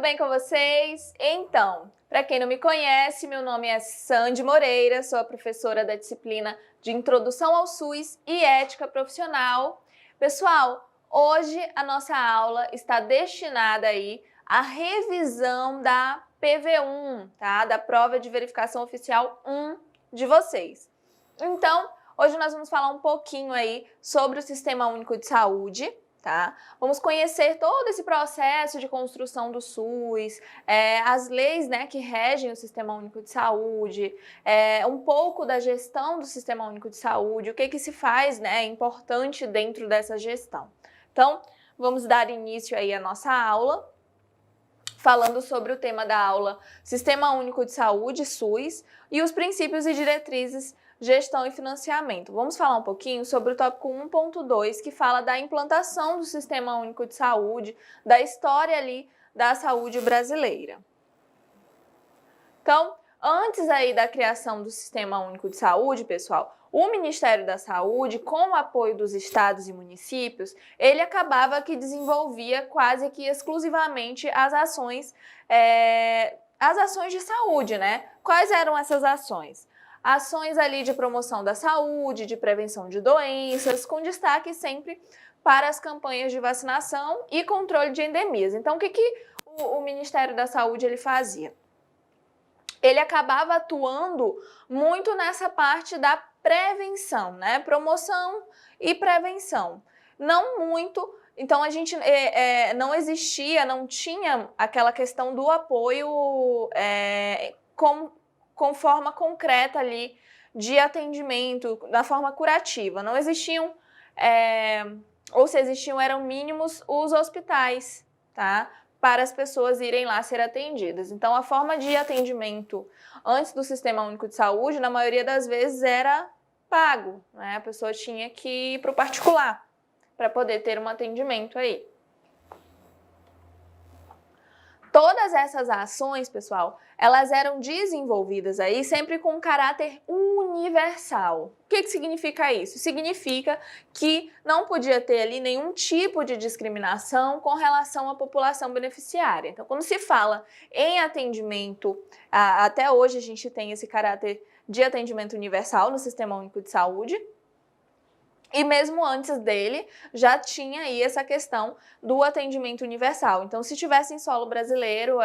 bem com vocês? Então, para quem não me conhece, meu nome é Sandy Moreira, sou a professora da disciplina de Introdução ao SUS e Ética Profissional. Pessoal, hoje a nossa aula está destinada aí à revisão da PV1, tá? Da Prova de Verificação Oficial 1 de vocês. Então, hoje nós vamos falar um pouquinho aí sobre o Sistema Único de Saúde, tá? Vamos conhecer todo esse processo de construção do SUS, as leis, né, que regem o Sistema Único de Saúde, um pouco da gestão do Sistema Único de Saúde, o que se faz, né, importante dentro dessa gestão. Então, vamos dar início aí à nossa aula, falando sobre o tema da aula Sistema Único de Saúde, SUS, e os princípios e diretrizes gestão e financiamento. Vamos falar um pouquinho sobre o tópico 1.2, que fala da implantação do Sistema Único de Saúde, da história ali da saúde brasileira. Então, antes aí da criação do Sistema Único de Saúde, pessoal, o Ministério da Saúde, com o apoio dos estados e municípios, ele acabava que desenvolvia quase que exclusivamente as ações de saúde, né? Quais eram essas ações? Ações ali de promoção da saúde, de prevenção de doenças, com destaque sempre para as campanhas de vacinação e controle de endemias. Então, o que o Ministério da Saúde ele fazia? Ele acabava atuando muito nessa parte da prevenção, né? Promoção e prevenção. Não muito. Então, a gente não existia, não tinha aquela questão do apoio com forma concreta ali de atendimento, da forma curativa. Não existiam, ou se existiam, eram mínimos os hospitais, tá? Para as pessoas irem lá ser atendidas. Então, a forma de atendimento antes do Sistema Único de Saúde, na maioria das vezes, era pago, né? A pessoa tinha que ir para o particular para poder ter um atendimento aí. Todas essas ações, pessoal, elas eram desenvolvidas aí sempre com um caráter universal. O que significa isso? Significa que não podia ter ali nenhum tipo de discriminação com relação à população beneficiária. Então, quando se fala em atendimento, até hoje a gente tem esse caráter de atendimento universal no Sistema Único de Saúde. E mesmo antes dele, já tinha aí essa questão do atendimento universal. Então, se tivesse em solo brasileiro,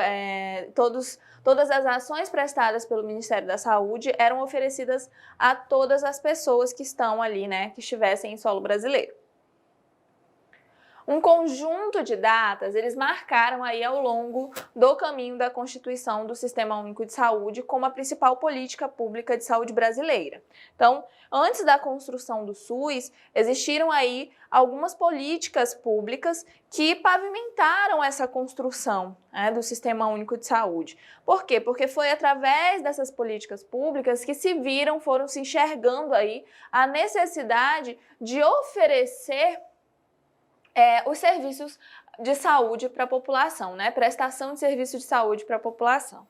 todas as ações prestadas pelo Ministério da Saúde eram oferecidas a todas as pessoas que estão ali, né, que estivessem em solo brasileiro. Um conjunto de datas, eles marcaram aí ao longo do caminho da constituição do Sistema Único de Saúde como a principal política pública de saúde brasileira. Então, antes da construção do SUS, existiram aí algumas políticas públicas que pavimentaram essa construção, né, do Sistema Único de Saúde. Por quê? Porque foi através dessas políticas públicas que foram se enxergando aí a necessidade de oferecer os serviços de saúde para a população, né? Prestação de serviço de saúde para a população.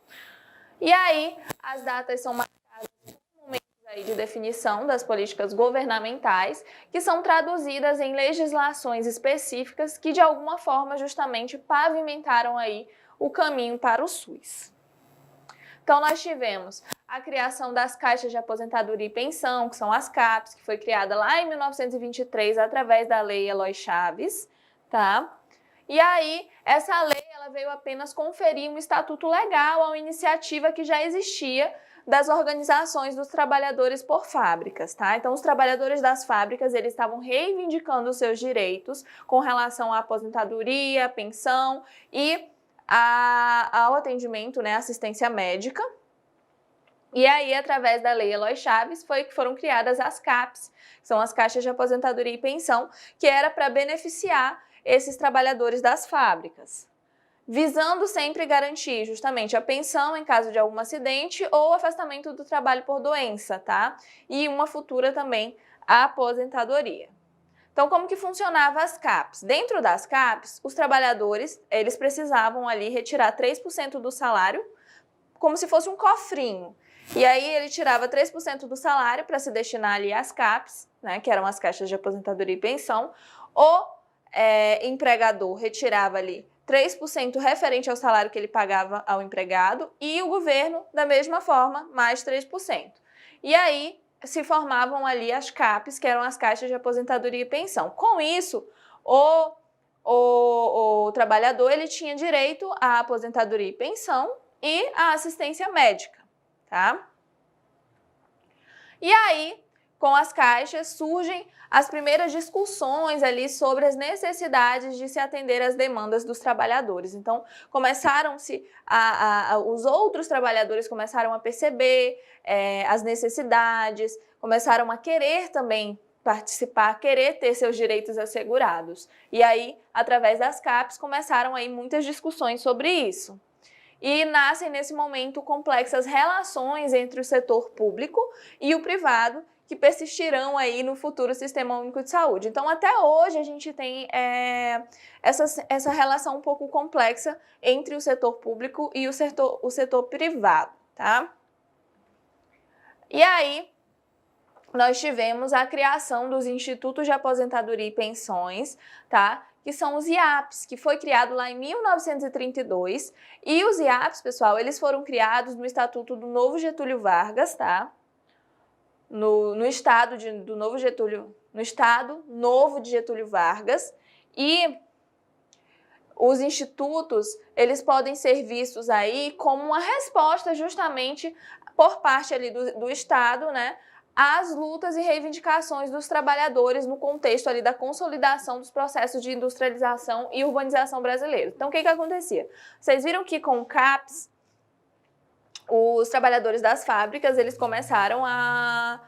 E aí, as datas são marcadas como momentos aí de definição das políticas governamentais, que são traduzidas em legislações específicas que, de alguma forma, justamente pavimentaram aí o caminho para o SUS. Então, nós tivemos a criação das caixas de aposentadoria e pensão, que são as CAPs, que foi criada lá em 1923 através da Lei Eloy Chaves, tá? E aí, essa lei ela veio apenas conferir um estatuto legal a uma iniciativa que já existia das organizações dos trabalhadores por fábricas, tá? Então, os trabalhadores das fábricas, eles estavam reivindicando os seus direitos com relação à aposentadoria, pensão e ao atendimento, né, assistência médica. E aí, através da Lei Eloy Chaves, que foram criadas as CAPs, que são as caixas de aposentadoria e pensão, que era para beneficiar esses trabalhadores das fábricas, visando sempre garantir justamente a pensão em caso de algum acidente ou afastamento do trabalho por doença, tá? E uma futura também a aposentadoria. Então, como que funcionava as CAPs? Dentro das CAPs, os trabalhadores, eles precisavam ali retirar 3% do salário, como se fosse um cofrinho. E aí ele tirava 3% do salário para se destinar ali às CAPs, né, que eram as caixas de aposentadoria e pensão. O empregador retirava ali 3% referente ao salário que ele pagava ao empregado e o governo, da mesma forma, mais 3%. E aí se formavam ali as CAPs, que eram as caixas de aposentadoria e pensão. Com isso, o trabalhador ele tinha direito à aposentadoria e pensão e à assistência médica, tá? E aí, com as caixas, surgem as primeiras discussões ali sobre as necessidades de se atender às demandas dos trabalhadores. Então, os outros trabalhadores começaram a perceber as necessidades, começaram a querer também participar, querer ter seus direitos assegurados. E aí, através das CAPs, começaram aí muitas discussões sobre isso. E nascem nesse momento complexas relações entre o setor público e o privado, que persistirão aí no futuro Sistema Único de Saúde. Então, até hoje, a gente tem essa relação um pouco complexa entre o setor público e o setor privado, tá? E aí, nós tivemos a criação dos Institutos de Aposentadoria e Pensões, tá? Que são os IAPs, que foi criado lá em 1932. E os IAPs, pessoal, eles foram criados no Estatuto do Novo Getúlio Vargas, tá? No Estado Novo de Getúlio Vargas. E os institutos, eles podem ser vistos aí como uma resposta justamente por parte ali do Estado, né? As lutas e reivindicações dos trabalhadores no contexto ali da consolidação dos processos de industrialização e urbanização brasileiros. Então, o que acontecia? Vocês viram que com o CAPS, os trabalhadores das fábricas, eles começaram a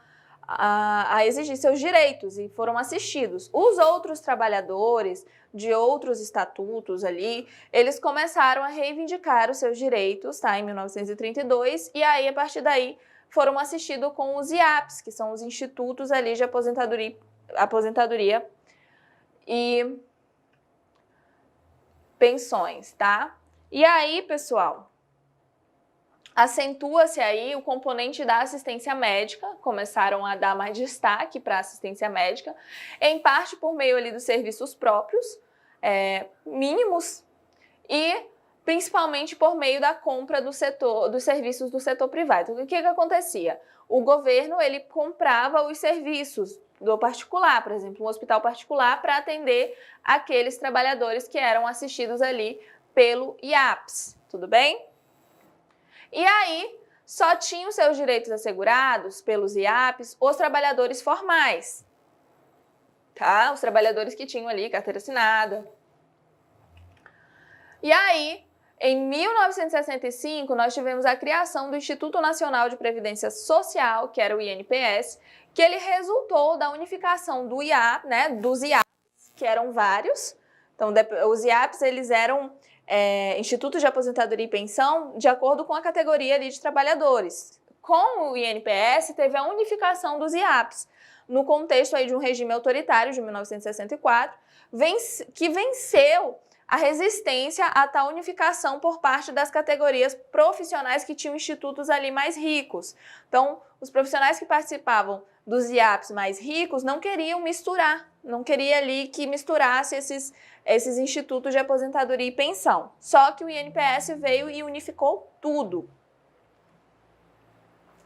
exigir seus direitos e foram assistidos. Os outros trabalhadores de outros estatutos ali, eles começaram a reivindicar os seus direitos, tá, em 1932, e aí, a partir daí, foram assistidos com os IAPs, que são os institutos ali de aposentadoria e pensões, tá? E aí, pessoal, acentua-se aí o componente da assistência médica, começaram a dar mais destaque para a assistência médica, em parte por meio ali dos serviços próprios, mínimos, e principalmente por meio da compra dos serviços do setor privado. O que acontecia? O governo ele comprava os serviços do particular, por exemplo, um hospital particular, para atender aqueles trabalhadores que eram assistidos ali pelo IAPS, tudo bem? E aí, só tinham seus direitos assegurados pelos IAPs os trabalhadores formais, tá? Os trabalhadores que tinham ali carteira assinada. E aí, em 1965, nós tivemos a criação do Instituto Nacional de Previdência Social, que era o INPS, que ele resultou da unificação do IAP, né, dos IAPs, que eram vários. Então, os IAPs, eles eram Institutos de Aposentadoria e Pensão de acordo com a categoria ali de trabalhadores. Com o INPS, teve a unificação dos IAPs, no contexto aí de um regime autoritário de 1964, que venceu a resistência a tal unificação por parte das categorias profissionais que tinham institutos ali mais ricos. Então, os profissionais que participavam dos IAPs mais ricos não queriam misturar, não queria ali que misturasse esses institutos de aposentadoria e pensão. Só que o INPS veio e unificou tudo.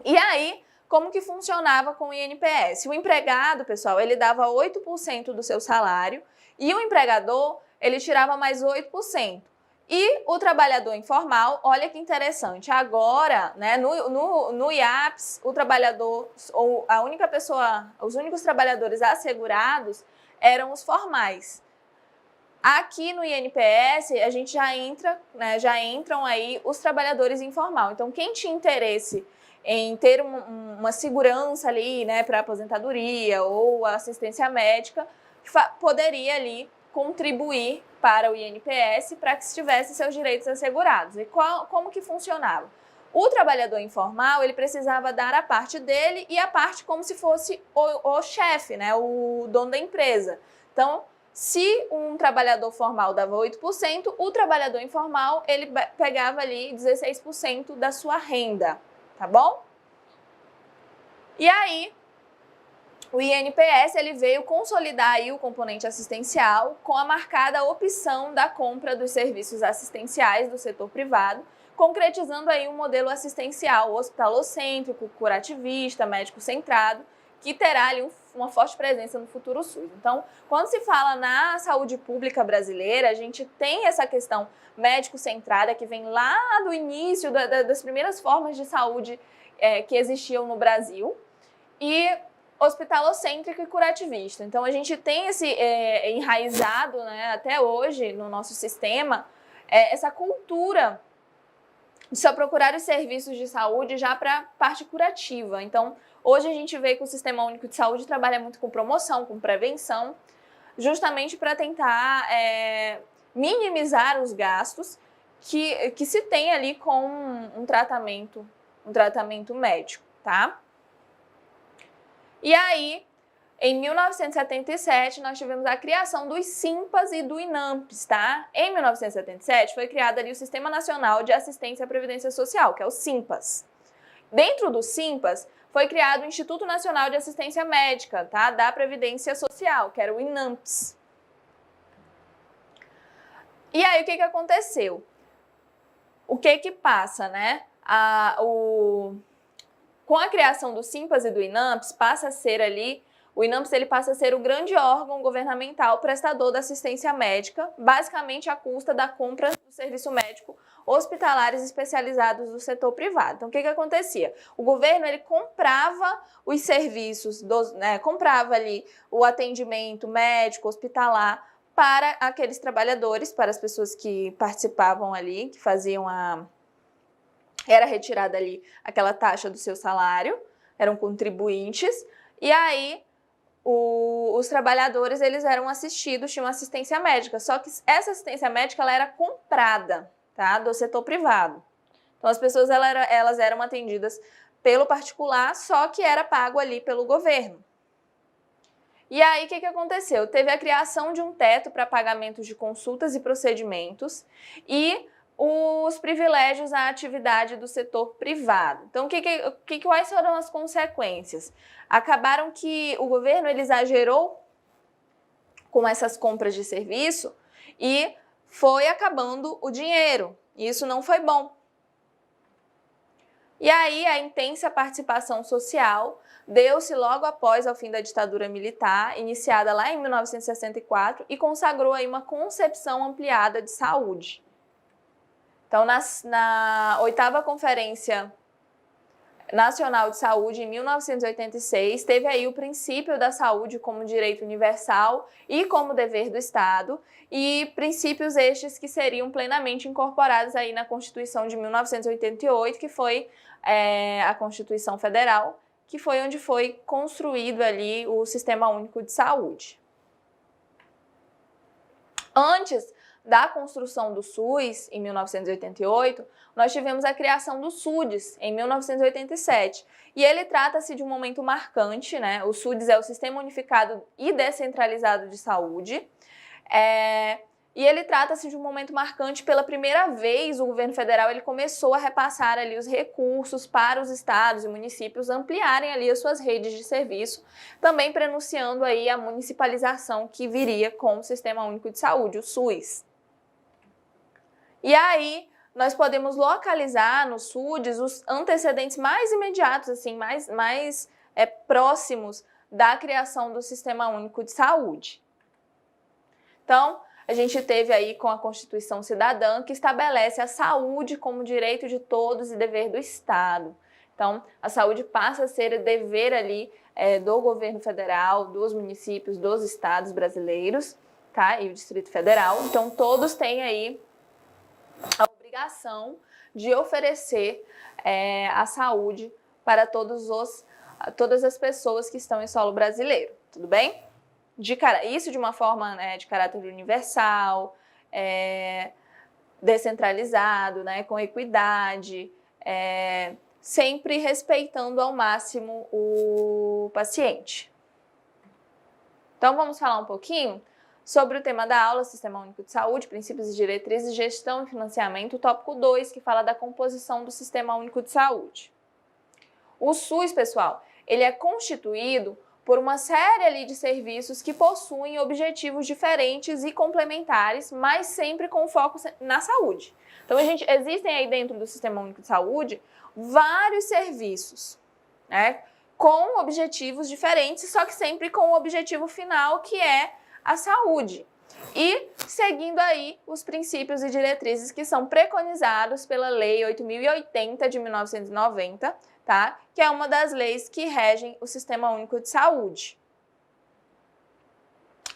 E aí, como que funcionava com o INPS? O empregado, pessoal, ele dava 8% do seu salário e o empregador ele tirava mais 8%. E o trabalhador informal, olha que interessante, agora, né, no IAPS, o trabalhador, ou a única pessoa, os únicos trabalhadores assegurados eram os formais. Aqui no INPS, a gente já entram aí os trabalhadores informais. Então, quem tinha interesse em ter uma segurança ali, né, para aposentadoria ou assistência médica, poderia ali contribuir para o INPS para que tivesse seus direitos assegurados. E como que funcionava? O trabalhador informal, ele precisava dar a parte dele e a parte como se fosse o chefe, né, o dono da empresa. Então, se um trabalhador formal dava 8%, o trabalhador informal, ele pegava ali 16% da sua renda, tá bom? E aí, o INPS ele veio consolidar aí o componente assistencial com a marcada opção da compra dos serviços assistenciais do setor privado, concretizando aí um modelo assistencial hospitalocêntrico, curativista, médico-centrado, que terá ali uma forte presença no futuro SUS. Então, quando se fala na saúde pública brasileira, a gente tem essa questão médico-centrada que vem lá do início das primeiras formas de saúde que existiam no Brasil, e hospitalocêntrico e curativista. Então, a gente tem esse enraizado, né, até hoje no nosso sistema, essa cultura de só procurar os serviços de saúde já para a parte curativa. Então, hoje a gente vê que o Sistema Único de Saúde trabalha muito com promoção, com prevenção, justamente para tentar minimizar os gastos que se tem ali com um tratamento médico, tá? E aí, em 1977, nós tivemos a criação dos SIMPAS e do INAMPS, tá? Em 1977, foi criado ali o Sistema Nacional de Assistência à Previdência Social, que é o SIMPAS. Dentro do SIMPAS, foi criado o Instituto Nacional de Assistência Médica, tá? Da Previdência Social, que era o INAMPS. E aí, o que aconteceu? O que passa, né? Com a criação do SIMPAS e do INAMPS, o INAMPS ele passa a ser o grande órgão governamental prestador da assistência médica, basicamente à custa da compra do serviço médico hospitalares especializados do setor privado. Então, o que acontecia? O governo ele comprava os serviços, comprava ali o atendimento médico, hospitalar, para aqueles trabalhadores, para as pessoas que participavam ali, que faziam era retirada ali aquela taxa do seu salário, eram contribuintes, e aí os trabalhadores eles eram assistidos, tinham assistência médica, só que essa assistência médica ela era comprada, tá, do setor privado. Então as pessoas elas eram atendidas pelo particular, só que era pago ali pelo governo. E aí, o que aconteceu? Teve a criação de um teto para pagamentos de consultas e procedimentos e os privilégios à atividade do setor privado. Então, quais foram as consequências? Acabaram que o governo ele exagerou com essas compras de serviço e foi acabando o dinheiro. E isso não foi bom. E aí, a intensa participação social deu-se logo após o fim da ditadura militar, iniciada lá em 1964, e consagrou aí uma concepção ampliada de saúde. Então, na 8ª Conferência Nacional de Saúde, em 1986, teve aí o princípio da saúde como direito universal e como dever do Estado, e princípios estes que seriam plenamente incorporados aí na Constituição de 1988, que foi a Constituição Federal, que foi onde foi construído ali o Sistema Único de Saúde. Antes da construção do SUS, em 1988, nós tivemos a criação do SUDES, em 1987. E ele trata-se de um momento marcante, né? O SUDES é o Sistema Unificado e Descentralizado de Saúde. E ele trata-se de um momento marcante. Pela primeira vez, o governo federal ele começou a repassar ali os recursos para os estados e municípios ampliarem ali as suas redes de serviço, também prenunciando aí a municipalização que viria com o Sistema Único de Saúde, o SUS. E aí, nós podemos localizar no SUDES os antecedentes mais imediatos, assim, mais próximos da criação do Sistema Único de Saúde. Então, a gente teve aí com a Constituição Cidadã, que estabelece a saúde como direito de todos e dever do Estado. Então, a saúde passa a ser dever ali do governo federal, dos municípios, dos estados brasileiros, tá? E o Distrito Federal. Então, todos têm aí a obrigação de oferecer a saúde para todas as pessoas que estão em solo brasileiro, tudo bem? Isso de uma forma de caráter universal, descentralizado, né, com equidade, sempre respeitando ao máximo o paciente. Então, vamos falar um pouquinho sobre o tema da aula, Sistema Único de Saúde, Princípios e Diretrizes, Gestão e Financiamento, o tópico 2, que fala da composição do Sistema Único de Saúde. O SUS, pessoal, ele é constituído por uma série ali de serviços que possuem objetivos diferentes e complementares, mas sempre com foco na saúde. Então, existem aí dentro do Sistema Único de Saúde vários serviços, né, com objetivos diferentes, só que sempre com o objetivo final, que é a saúde. E seguindo aí os princípios e diretrizes que são preconizados pela Lei 8.080 de 1990, tá? Que é uma das leis que regem o Sistema Único de Saúde.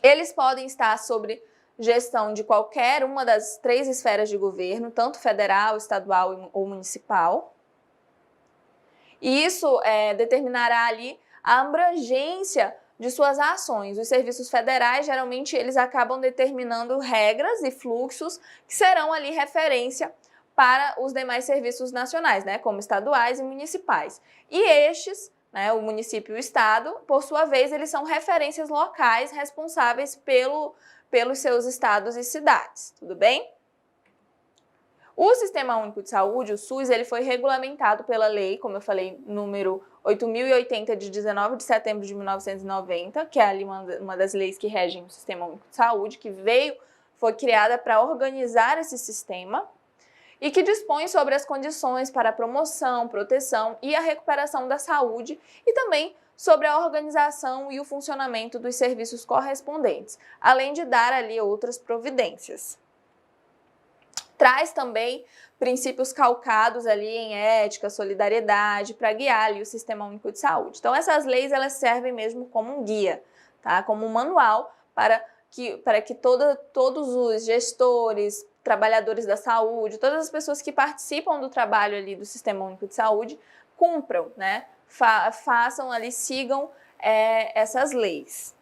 Eles podem estar sobre gestão de qualquer uma das 3 esferas de governo, tanto federal, estadual ou municipal. E isso determinará ali a abrangência de suas ações. Os serviços federais, geralmente, eles acabam determinando regras e fluxos que serão ali referência para os demais serviços nacionais, né, como estaduais e municipais. E estes, né, o município e o estado, por sua vez, eles são referências locais responsáveis pelos seus estados e cidades, tudo bem? O Sistema Único de Saúde, o SUS, ele foi regulamentado pela lei, como eu falei, número 8.080 de 19 de setembro de 1990, que é ali uma das leis que regem o Sistema Único de Saúde, que foi criada para organizar esse sistema e que dispõe sobre as condições para a promoção, proteção e a recuperação da saúde e também sobre a organização e o funcionamento dos serviços correspondentes, além de dar ali outras providências. Traz também princípios calcados ali em ética, solidariedade, para guiar ali o Sistema Único de Saúde. Então, essas leis, elas servem mesmo como um guia, tá? Como um manual para que todos os gestores, trabalhadores da saúde, todas as pessoas que participam do trabalho ali do Sistema Único de Saúde, cumpram, né? Façam ali, sigam essas leis.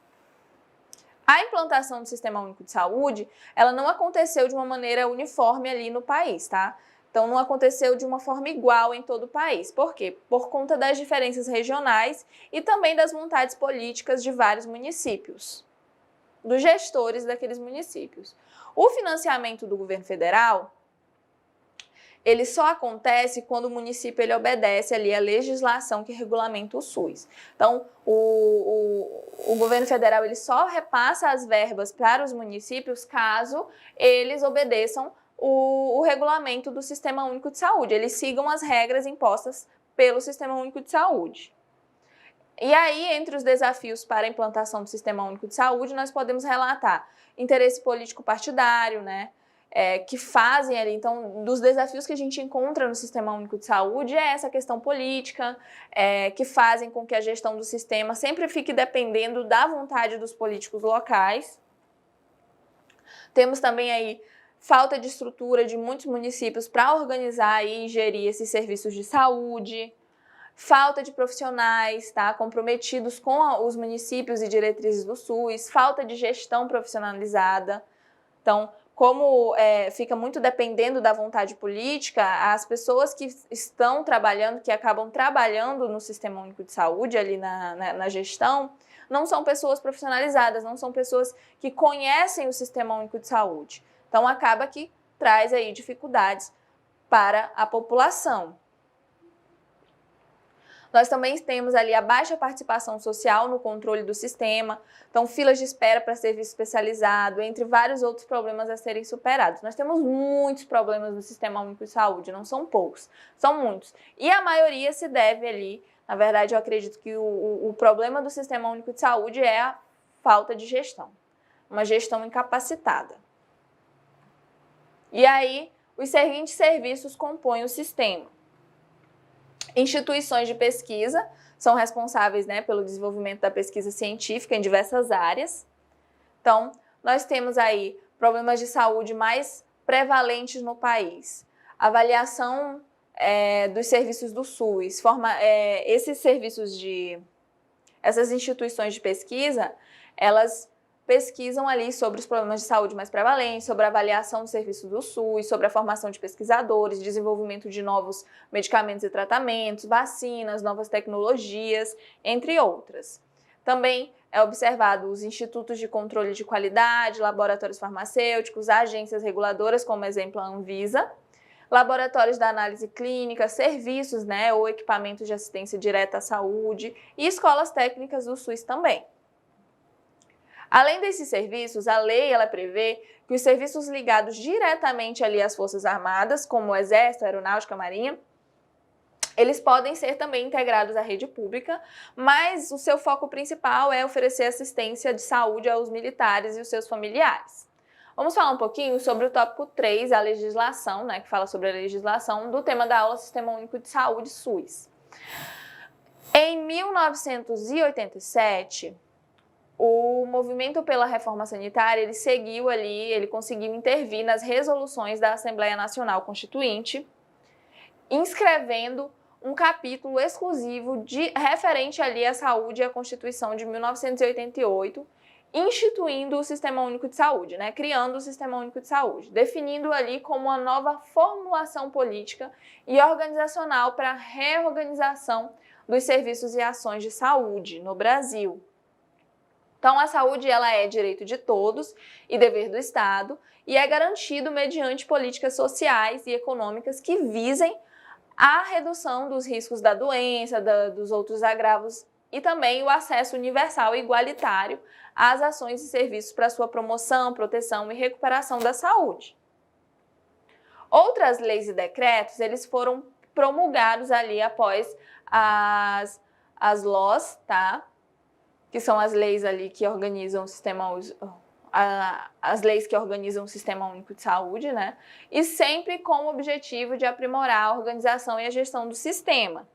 A implantação do Sistema Único de Saúde, ela não aconteceu de uma maneira uniforme ali no país, tá? Então, não aconteceu de uma forma igual em todo o país. Por quê? Por conta das diferenças regionais e também das vontades políticas de vários municípios, dos gestores daqueles municípios. O financiamento do governo federal, ele só acontece quando o município ele obedece ali a legislação que regulamenta o SUS. Então, o governo federal ele só repassa as verbas para os municípios caso eles obedeçam o regulamento do Sistema Único de Saúde, eles sigam as regras impostas pelo Sistema Único de Saúde. E aí, entre os desafios para a implantação do Sistema Único de Saúde, nós podemos relatar interesse político partidário, né? Que fazem ali, então, dos desafios que a gente encontra no Sistema Único de Saúde é essa questão política, que fazem com que a gestão do sistema sempre fique dependendo da vontade dos políticos locais. Temos também aí falta de estrutura de muitos municípios para organizar e gerir esses serviços de saúde, falta de profissionais, tá, comprometidos com os municípios e diretrizes do SUS, falta de gestão profissionalizada. Então, como fica muito dependendo da vontade política, as pessoas que estão trabalhando, que acabam trabalhando no Sistema Único de Saúde, ali na gestão, não são pessoas profissionalizadas, não são pessoas que conhecem o Sistema Único de Saúde. Então, acaba que traz aí dificuldades para a população. Nós também temos ali a baixa participação social no controle do sistema, então filas de espera para serviço especializado, entre vários outros problemas a serem superados. Nós temos muitos problemas no Sistema Único de Saúde, não são poucos, são muitos. E a maioria se deve ali, na verdade eu acredito que o problema do Sistema Único de Saúde é a falta de gestão, uma gestão incapacitada. E aí, os seguintes serviços compõem o sistema. Instituições de pesquisa são responsáveis, né, pelo desenvolvimento da pesquisa científica em diversas áreas. Então, nós temos aí problemas de saúde mais prevalentes no país. Avaliação dos serviços do SUS. Essas instituições de pesquisa, elas pesquisam ali sobre os problemas de saúde mais prevalentes, sobre a avaliação do serviço do SUS, sobre a formação de pesquisadores, desenvolvimento de novos medicamentos e tratamentos, vacinas, novas tecnologias, entre outras. Também é observado os institutos de controle de qualidade, laboratórios farmacêuticos, agências reguladoras, como exemplo a Anvisa, laboratórios da análise clínica, serviços, né, ou equipamentos de assistência direta à saúde e escolas técnicas do SUS também. Além desses serviços, a lei ela prevê que os serviços ligados diretamente ali às Forças Armadas, como o Exército, Aeronáutica, Marinha, eles podem ser também integrados à rede pública, mas o seu foco principal é oferecer assistência de saúde aos militares e os seus familiares. Vamos falar um pouquinho sobre o tópico 3, a legislação, né, que fala sobre a legislação do tema da aula Sistema Único de Saúde, SUS. Em 1987, o movimento pela reforma sanitária, ele seguiu ali, ele conseguiu intervir nas resoluções da Assembleia Nacional Constituinte, inscrevendo um capítulo exclusivo referente ali à saúde e à Constituição de 1988, instituindo o Sistema Único de Saúde, né? Criando o Sistema Único de Saúde, definindo ali como uma nova formulação política e organizacional para a reorganização dos serviços e ações de saúde no Brasil. Então, a saúde ela é direito de todos e dever do Estado e é garantido mediante políticas sociais e econômicas que visem a redução dos riscos da doença, dos outros agravos e também o acesso universal e igualitário às ações e serviços para sua promoção, proteção e recuperação da saúde. Outras leis e decretos, eles foram promulgados ali após as LOs, tá? Que são as leis ali que organizam o sistema, as leis que organizam o Sistema Único de Saúde, né? E sempre com o objetivo de aprimorar a organização e a gestão do sistema.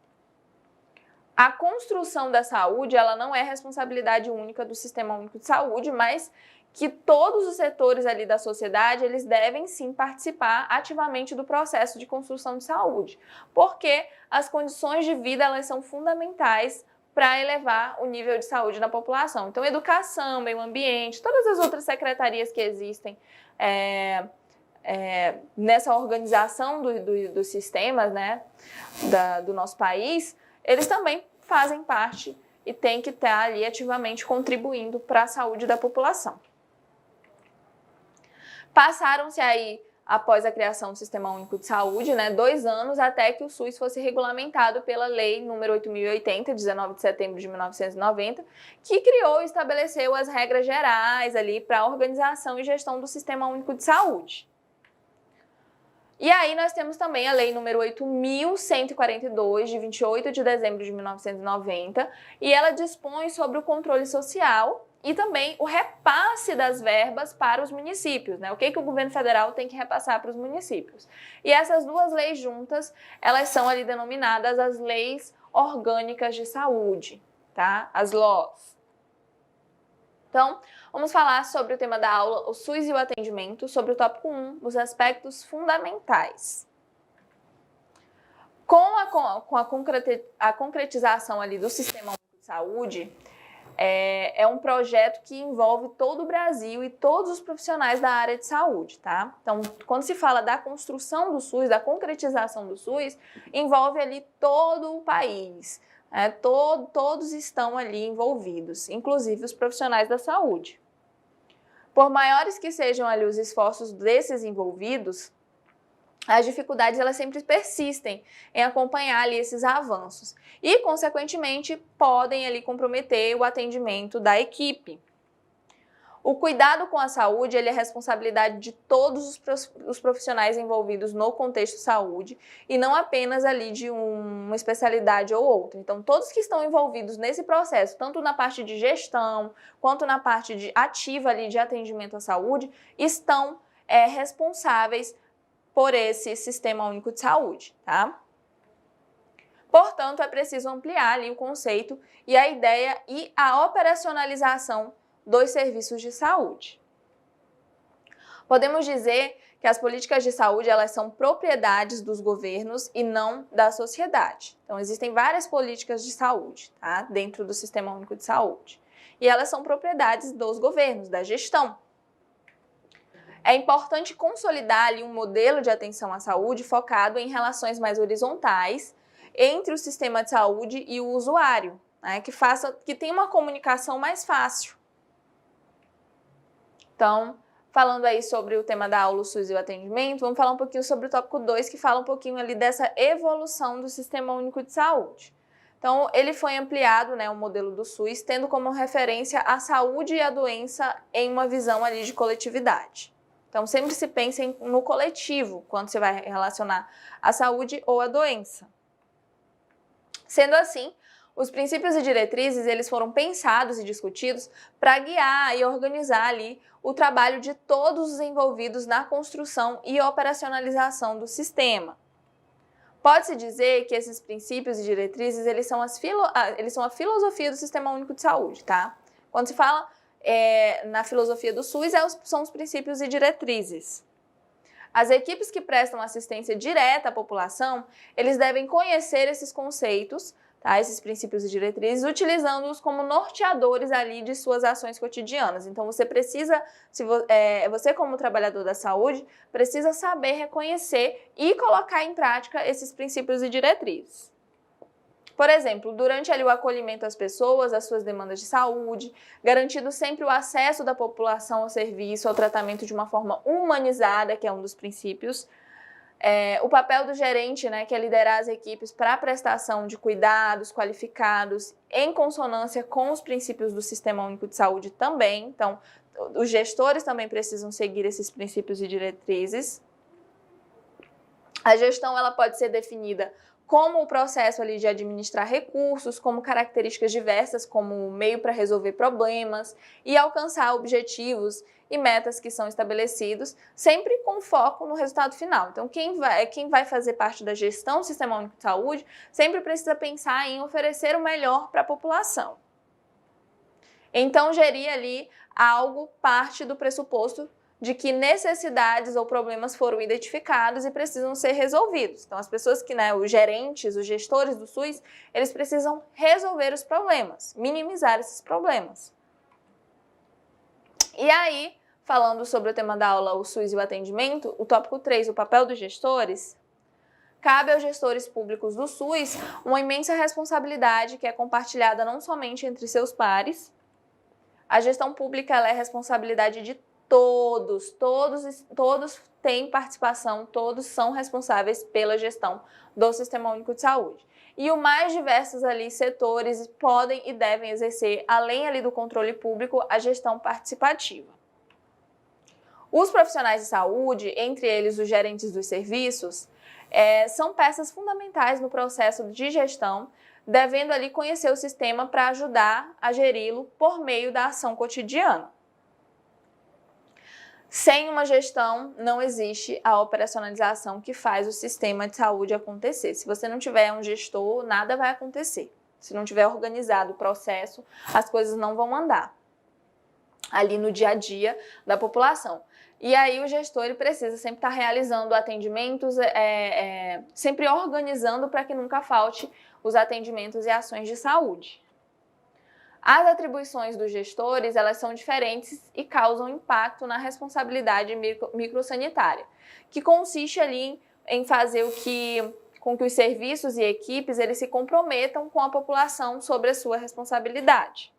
A construção da saúde, ela não é responsabilidade única do Sistema Único de Saúde, mas que todos os setores ali da sociedade, eles devem sim participar ativamente do processo de construção de saúde, porque as condições de vida, elas são fundamentais para elevar o nível de saúde da população. Então, educação, meio ambiente, todas as outras secretarias que existem nessa organização dos sistemas, né, do nosso país, eles também fazem parte e têm que estar ali ativamente contribuindo para a saúde da população. Passaram-se aí, após a criação do Sistema Único de Saúde, né, 2 anos até que o SUS fosse regulamentado pela Lei nº 8.080, 19 de setembro de 1990, que criou e estabeleceu as regras gerais ali para a organização e gestão do Sistema Único de Saúde. E aí nós temos também a Lei nº 8.142, de 28 de dezembro de 1990, e ela dispõe sobre o controle social e também o repasse das verbas para os municípios, né? O que o governo federal tem que repassar para os municípios. E essas duas leis juntas, elas são ali denominadas as Leis Orgânicas de Saúde, tá? As LOs. Então, vamos falar sobre o tema da aula, o SUS e o atendimento, sobre o tópico 1, os aspectos fundamentais. Com a concretização ali do Sistema Único de Saúde, é um projeto que envolve todo o Brasil e todos os profissionais da área de saúde, tá? Então, quando se fala da construção do SUS, da concretização do SUS, envolve ali todo o país. Todos estão ali envolvidos, inclusive os profissionais da saúde. Por maiores que sejam ali os esforços desses envolvidos, as dificuldades elas sempre persistem em acompanhar ali esses avanços e, consequentemente, podem ali comprometer o atendimento da equipe. O cuidado com a saúde ele é responsabilidade de todos os profissionais envolvidos no contexto saúde e não apenas ali de uma especialidade ou outra. Então, todos que estão envolvidos nesse processo, tanto na parte de gestão quanto na parte ativa ali de atendimento à saúde, estão responsáveis por esse Sistema Único de Saúde, tá? Portanto, é preciso ampliar ali o conceito e a ideia e a operacionalização dos serviços de saúde. Podemos dizer que as políticas de saúde elas são propriedades dos governos e não da sociedade. Então, existem várias políticas de saúde, tá? Dentro do Sistema Único de Saúde. E elas são propriedades dos governos, da gestão. É importante consolidar ali um modelo de atenção à saúde focado em relações mais horizontais entre o sistema de saúde e o usuário, né? Que tenha uma comunicação mais fácil. Então, Falando aí sobre o tema da aula, o SUS e o atendimento, vamos falar um pouquinho sobre o tópico 2, que fala um pouquinho ali dessa evolução do Sistema Único de Saúde. Então, ele foi ampliado, né, o modelo do SUS, tendo como referência a saúde e a doença em uma visão ali de coletividade. Então, sempre se pensa no coletivo, quando você vai relacionar a saúde ou a doença. Sendo assim, os princípios e diretrizes, eles foram pensados e discutidos para guiar e organizar ali o trabalho de todos os envolvidos na construção e operacionalização do sistema. Pode-se dizer que esses princípios e diretrizes, eles são a filosofia do Sistema Único de Saúde, tá? Quando se fala na filosofia do SUS, são os princípios e diretrizes. As equipes que prestam assistência direta à população, eles devem conhecer esses conceitos, tá? Esses princípios e diretrizes, utilizando-os como norteadores ali de suas ações cotidianas. Então, você precisa, você como trabalhador da saúde, precisa saber reconhecer e colocar em prática esses princípios e diretrizes. Por exemplo, durante ali o acolhimento às pessoas, às suas demandas de saúde, garantindo sempre o acesso da população ao serviço, ao tratamento de uma forma humanizada, que é um dos princípios. O papel do gerente, né, que é liderar as equipes para a prestação de cuidados qualificados em consonância com os princípios do Sistema Único de Saúde também. Então, os gestores também precisam seguir esses princípios e diretrizes. A gestão, ela pode ser definida como o processo ali de administrar recursos, como características diversas, como meio para resolver problemas e alcançar objetivos e metas que são estabelecidos, sempre com foco no resultado final. Então, quem vai fazer parte da gestão do Sistema Único de Saúde sempre precisa pensar em oferecer o melhor para a população. Então, gerir ali algo parte do pressuposto de que necessidades ou problemas foram identificados e precisam ser resolvidos. Então, as pessoas que, né, os gerentes, os gestores do SUS, eles precisam resolver os problemas, minimizar esses problemas. E aí, falando sobre o tema da aula, o SUS e o atendimento, o tópico 3, o papel dos gestores, cabe aos gestores públicos do SUS uma imensa responsabilidade que é compartilhada não somente entre seus pares. A gestão pública, ela é responsabilidade de todos têm participação, todos são responsáveis pela gestão do Sistema Único de Saúde. E os mais diversos ali setores podem e devem exercer, além ali do controle público, a gestão participativa. Os profissionais de saúde, entre eles os gerentes dos serviços, são peças fundamentais no processo de gestão, devendo ali conhecer o sistema para ajudar a geri-lo por meio da ação cotidiana. Sem uma gestão, não existe a operacionalização que faz o sistema de saúde acontecer. Se você não tiver um gestor, nada vai acontecer. Se não tiver organizado o processo, as coisas não vão andar ali no dia a dia da população. E aí o gestor ele precisa sempre estar realizando atendimentos, sempre organizando para que nunca falte os atendimentos e ações de saúde. As atribuições dos gestores, elas são diferentes e causam impacto na responsabilidade microsanitária, que consiste ali em fazer com que os serviços e equipes eles se comprometam com a população sobre a sua responsabilidade,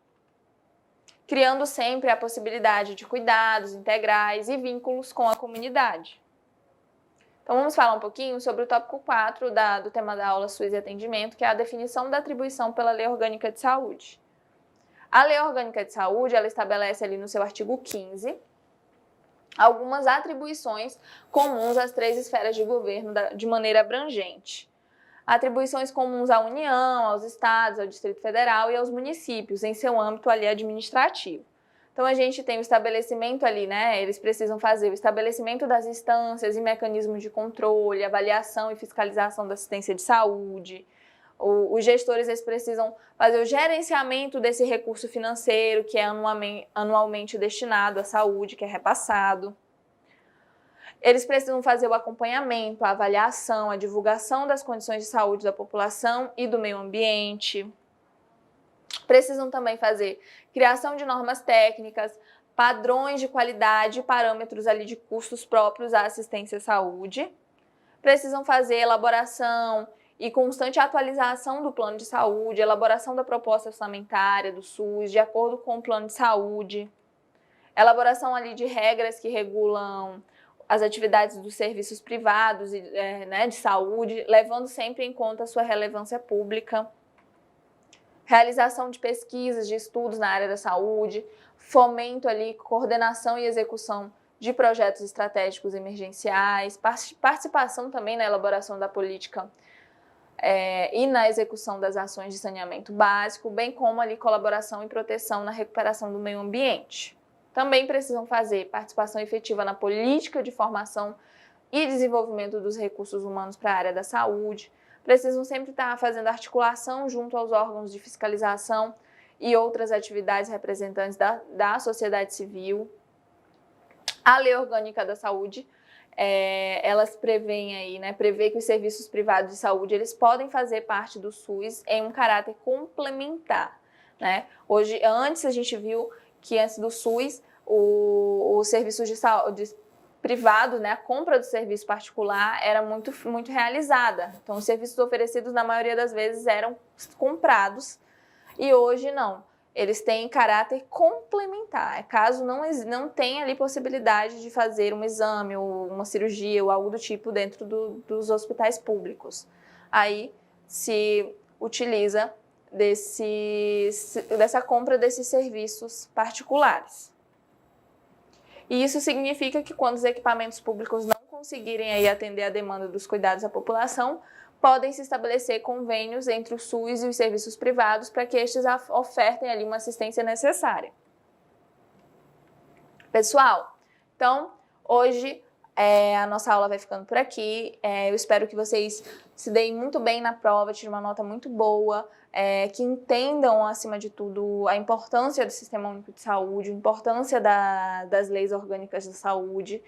criando sempre a possibilidade de cuidados integrais e vínculos com a comunidade. Então vamos falar um pouquinho sobre o tópico 4 do tema da aula SUS e atendimento, que é a definição da atribuição pela Lei Orgânica de Saúde. A Lei Orgânica de Saúde, ela estabelece ali no seu artigo 15 algumas atribuições comuns às 3 esferas de governo de maneira abrangente. Atribuições comuns à União, aos estados, ao Distrito Federal e aos municípios, em seu âmbito ali administrativo. Então, a gente tem o estabelecimento ali, né? Eles precisam fazer o estabelecimento das instâncias e mecanismos de controle, avaliação e fiscalização da assistência de saúde. Os gestores eles precisam fazer o gerenciamento desse recurso financeiro que é anualmente destinado à saúde, que é repassado. Eles precisam fazer o acompanhamento, a avaliação, a divulgação das condições de saúde da população e do meio ambiente. Precisam também fazer criação de normas técnicas, padrões de qualidade e parâmetros ali de custos próprios à assistência à saúde. Precisam fazer elaboração e constante atualização do plano de saúde, elaboração da proposta orçamentária do SUS, de acordo com o plano de saúde. elaboração ali de regras que regulam as atividades dos serviços privados né, de saúde, levando sempre em conta a sua relevância pública, realização de pesquisas, de estudos na área da saúde, fomento ali, coordenação e execução de projetos estratégicos emergenciais, participação também na elaboração da política e na execução das ações de saneamento básico, bem como ali colaboração e proteção na recuperação do meio ambiente. Também precisam fazer participação efetiva na política de formação e desenvolvimento dos recursos humanos para a área da saúde, precisam sempre estar fazendo articulação junto aos órgãos de fiscalização e outras atividades representantes da sociedade civil. A Lei Orgânica da Saúde, elas prevêem aí, né, prevê que os serviços privados de saúde eles podem fazer parte do SUS em um caráter complementar, né? Hoje, antes a gente viu que antes do SUS, os serviços de saúde privados, né, a compra do serviço particular era muito realizada. Então, os serviços oferecidos, na maioria das vezes, eram comprados e hoje não. Eles têm caráter complementar. Caso não tenha ali possibilidade de fazer um exame ou uma cirurgia ou algo do tipo dentro dos hospitais públicos. Aí se utiliza dessa compra desses serviços particulares. E isso significa que quando os equipamentos públicos não conseguirem aí atender a demanda dos cuidados à população, podem se estabelecer convênios entre o SUS e os serviços privados para que estes ofertem ali uma assistência necessária. Pessoal, então hoje a nossa aula vai ficando por aqui. Eu espero que vocês se deem muito bem na prova, tirem uma nota muito boa, que entendam, acima de tudo, a importância do Sistema Único de Saúde, a importância das leis orgânicas da saúde,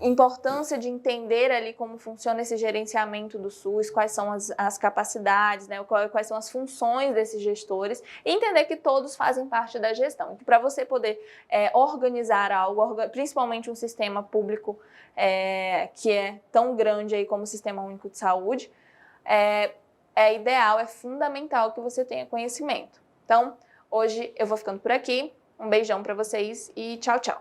importância de entender ali como funciona esse gerenciamento do SUS, quais são as capacidades, né, quais são as funções desses gestores, e entender que todos fazem parte da gestão. Que para você poder organizar algo, principalmente um sistema público que é tão grande aí como o Sistema Único de Saúde, é ideal, é fundamental que você tenha conhecimento. Então, hoje eu vou ficando por aqui. Um beijão para vocês e tchau, tchau.